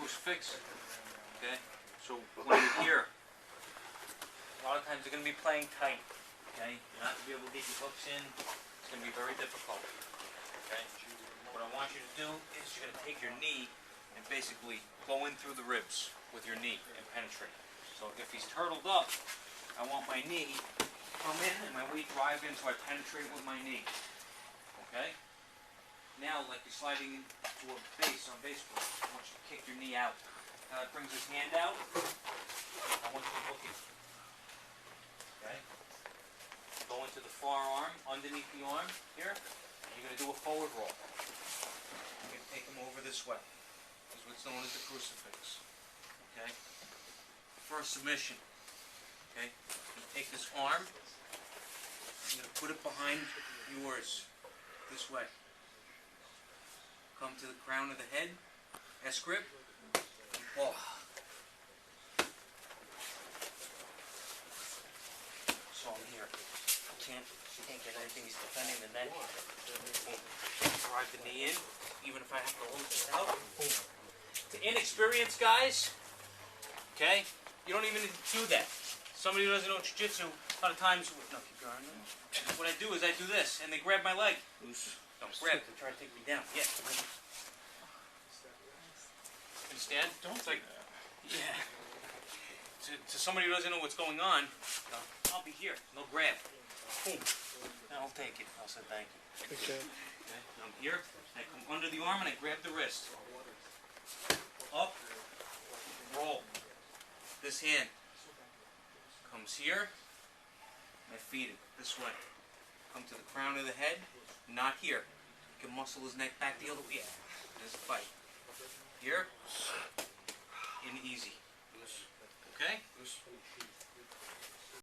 Crucifix. Okay? So when you're here, a lot of times they're going to be playing tight. Okay? You're not going to be able to get your hooks in. It's going to be very difficult. Okay? What I want you to do is you're going to take your knee and basically go in through the ribs with your knee and penetrate. So if he's turtled up, I want my knee to come in and my weight drive in so I penetrate with my knee. Okay? Now, like you're sliding into a base on baseball, I want you to kick your knee out. Now that brings his hand out. I want you to hook it. Okay? Go into the forearm, underneath the arm here, and you're going to do a forward roll. You're going to take him over this way. This is what's known as the crucifix. Okay? First submission. Okay? You take this arm, I'm going to put it behind yours, this way. Come to the crown of the head, S-grip, and pull. So I'm here. Can't get anything. He's defending the neck. Drive the knee in, even if I have to hold this out. To inexperienced guys, okay, you don't even need to do that. Somebody who doesn't know jiu-jitsu, a lot of times, no, keep going. What I do is I do this, and they grab my leg. Loose. Don't grab to try to take me down. Yeah. Understand? Don't like, yeah. To somebody who doesn't know what's going on, I'll be here. No grab. Boom. And I'll take it. I'll say thank you. Okay. I'm here. I come under the arm and I grab the wrist. Up. Roll. This hand comes here. I feed it this way. Come to the crown of the head. Not here. You can muscle his neck back the other way. Yeah. There's a fight. Here.